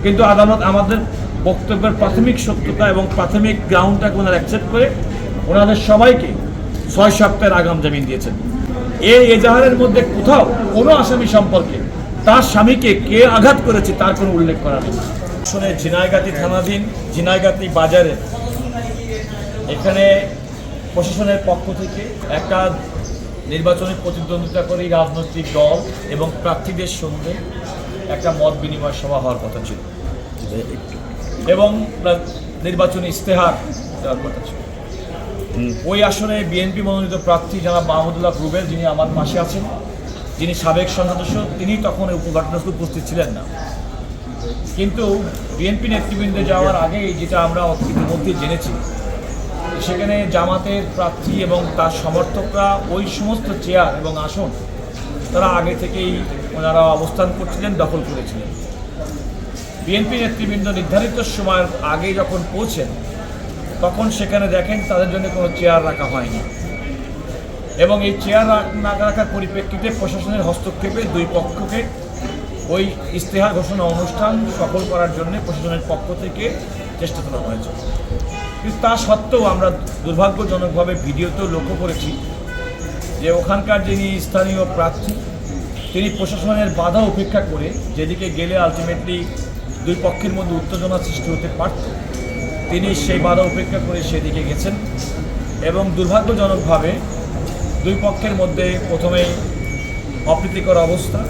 কিন্তু আদালত আমাদের বক্তব্যের প্রাথমিক সত্যতা এবং প্রাথমিক গ্রাউন্ডটাকে ওনারা অ্যাকসেপ্ট করে ওনাদের সবাইকে 6 সপ্তাহের আগাম জামিন দিয়েছেন। এই এজাহারের মধ্যে কোথাও কোনো আসামি সম্পর্কে তার স্বামীকে কে আঘাত করেছে তার কোনো উল্লেখ করা নেই। আসলে ঝিনাইগাতি থানাধীন ঝিনাইগাতি বাজারে এখানে প্রশাসনের পক্ষ থেকে একটা নির্বাচনী প্রতিদ্বন্দ্বিতা করে রাজনৈতিক দল এবং প্রার্থীদের সঙ্গে একটা মত বিনিময় সভা হওয়ার কথা ছিল এবং নির্বাচনী ইশতেহার দেওয়ার কথা ছিল। ওই আসনে বিএনপি মনোনীত প্রার্থী জনাব মাহমুদুল্লাহ রুবেল, যিনি আমার পাশে আছেন, যিনি সাবেক সদস্য, তিনি তখন ঘটনাস্থলে উপস্থিত ছিলেন না। কিন্তু বিএনপি নেতৃবৃন্দে যাওয়ার আগেই যেটা আমরা ইতিমধ্যে জেনেছি, সেখানে জামাতের প্রার্থী এবং তার সমর্থকরা ওই সমস্ত চেয়ার এবং আসন তারা আগে থেকেই ওনারা অবস্থান করছিলেন, দখল করেছিলেন। বিএনপি নেতৃবৃন্দ নির্ধারিত সময়ের আগে যখন পৌঁছেন তখন সেখানে দেখেন তাদের জন্য কোনো চেয়ার রাখা হয়নি এবং এই চেয়ার না রাখার পরিপ্রেক্ষিতে প্রশাসনের হস্তক্ষেপে দুই পক্ষকে ওই ইশতেহার ঘোষণা অনুষ্ঠান সফল করার জন্য প্রশাসনের পক্ষ থেকে চেষ্টা চালানো হয়েছে। কিন্তু তা সত্ত্বেও আমরা দুর্ভাগ্যজনকভাবে ভিডিওতেও লক্ষ্য করেছি যে ওখানকার যিনি স্থানীয় প্রার্থী তিনি প্রশাসনের বাধা উপেক্ষা করে যেদিকে গেলে আলটিমেটলি দুই পক্ষের মধ্যে উত্তেজনা সৃষ্টি হতে পারত, তিনি সেই বাধা উপেক্ষা করে সেদিকে গেছেন এবং দুর্ভাগ্যজনকভাবে দুই পক্ষের মধ্যে প্রথমেই অপ্রীতিকর অবস্থা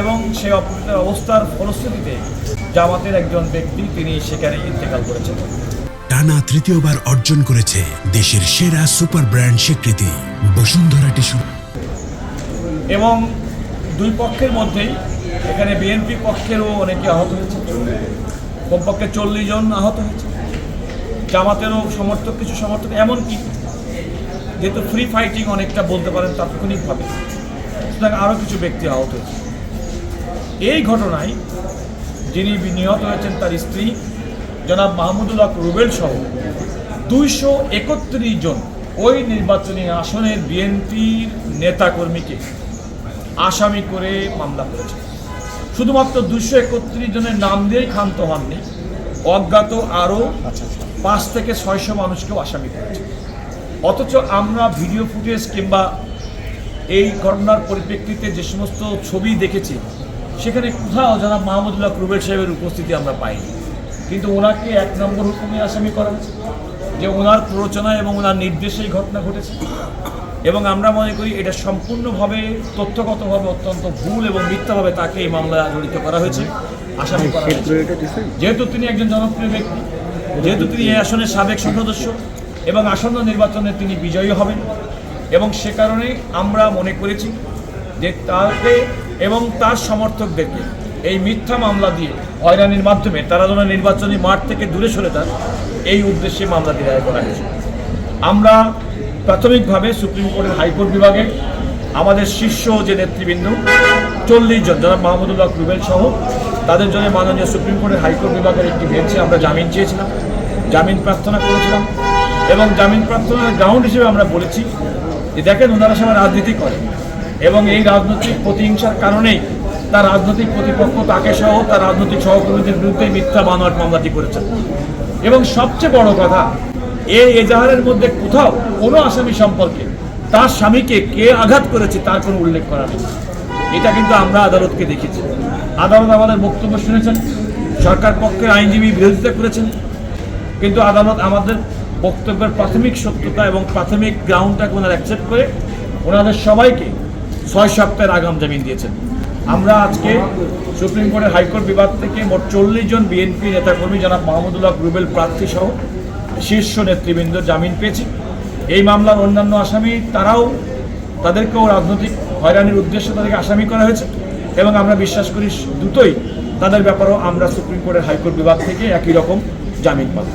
এবং সেই অপ্রীতিকর অবস্থার ফলশ্রুতিতে জামাতের একজন ব্যক্তি তিনি সেখানে ইন্তেকাল করেছেন। টানা তৃতীয়বার অর্জন করেছে দেশের সেরা সুপার ব্র্যান্ড স্বীকৃতি বসুন্ধরা টিস্যু। এবং দুই পক্ষের মধ্যেই এখানে বিএনপি পক্ষেরও অনেকে আহত হয়েছে, কমপক্ষে 40 জন আহত হয়েছে, জামাতেরও কিছু সমর্থক, এমনকি যেহেতু ফ্রি ফাইটিং অনেকটা বলতে পারেন তাৎক্ষণিকভাবে, সুতরাং আরও কিছু ব্যক্তি আহত হয়েছে। এই ঘটনায় যিনি নিহত হয়েছেন তার স্ত্রী জনাব মাহমুদুল্লাহ রুবেল সহ 231 জন ওই নির্বাচনী আসনের বিএনপির নেতাকর্মীকে আসামি করে মামলা করেছে। শুধুমাত্র 231 জনের নাম দিয়েই ক্ষান্ত হননি, অজ্ঞাত আরও 5 থেকে 600 মানুষকেও আসামি করেছে। অথচ আমরা ভিডিও ফুটেজ কিংবা এই ঘটনার পরিপ্রেক্ষিতে যে সমস্ত ছবি দেখেছি সেখানে কোথাও জনাব মাহমুদুল্লাহ রুবেল সাহেবের উপস্থিতি আমরা পাইনি। কিন্তু ওনাকে 1 নম্বর হুকুমে আসামি করা হয়েছে যে ওনার প্ররোচনায় এবং ওনার নির্দেশেই ঘটনা ঘটেছে এবং আমরা মনে করি এটা সম্পূর্ণভাবে তথ্যগতভাবে অত্যন্ত ভুল এবং মিথ্যাভাবে তাকে এই মামলায় জড়িত করা হয়েছে, আসামি করা হয়েছে। যেহেতু তিনি একজন জনপ্রিয় ব্যক্তি, যেহেতু তিনি এই আসনের সাবেক সদস্য এবং আসন্ন নির্বাচনে তিনি বিজয়ী হবেন এবং সে কারণে আমরা মনে করেছি যে তাকে এবং তার সমর্থকদেরকে এই মিথ্যা মামলা দিয়ে হয়রানির মাধ্যমে তারা যেন নির্বাচনী মাঠ থেকে দূরে সরে যান, এই উদ্দেশ্যে মামলাটি দায়ের করা হয়েছে। আমরা প্রাথমিকভাবে সুপ্রিম কোর্টের হাইকোর্ট বিভাগে আমাদের শীর্ষ যে নেতৃবৃন্দ 40 জন জনাব মাহমুদুল্লাহ রুবেল সহ তাদের জন্য মাননীয় সুপ্রিম কোর্টের হাইকোর্ট বিভাগের একটি বেঞ্চে আমরা জামিন চেয়েছিলাম, জামিন প্রার্থনা করেছিলাম এবং জামিন প্রার্থনার গ্রাউন্ড হিসেবে আমরা বলেছি যে দেখেন ওনারা সবাই রাজনীতি করেন এবং এই রাজনৈতিক প্রতিহিংসার কারণেই তার রাজনৈতিক প্রতিপক্ষ তাকে সহ তার রাজনৈতিক সহকর্মীদের বিরুদ্ধে মিথ্যা বানোয়াট মামলাটি করেছেন এবং সবচেয়ে বড় কথা এই এজাহারের মধ্যে কোথাও কোনো আসামি সম্পর্কে তার স্বামীকে কে আঘাত করেছে তার কোনো উল্লেখ করা নেই। এটা কিন্তু আমরা আদালতকে দেখেছি, আদালত আমাদের বক্তব্য শুনেছেন, সরকার পক্ষের আইনজীবী বিরোধিতা করেছেন, কিন্তু আদালত আমাদের বক্তব্যের প্রাথমিক সত্যতা এবং প্রাথমিক গ্রাউন্ডটাকে ওনারা অ্যাকসেপ্ট করে ওনাদের সবাইকে 6 সপ্তাহের আগাম জামিন দিয়েছেন। আমরা আজকে সুপ্রিম কোর্টের হাইকোর্ট বিভাগ থেকে মোট 40 জন বিএনপি নেতাকর্মী জনাব মাহমুদুল্লাহ রুবেল প্রার্থী সহ শীর্ষ নেতৃবৃন্দ জামিন পেয়েছি। এই মামলার অন্যান্য আসামি তাদেরকেও রাজনৈতিক হয়রানির উদ্দেশ্যে তাদেরকে আসামি করা হয়েছে এবং আমরা বিশ্বাস করি দ্রুতই তাদের ব্যাপারেও আমরা সুপ্রিম কোর্টের হাইকোর্ট বিভাগ থেকে একই রকম জামিন পাব।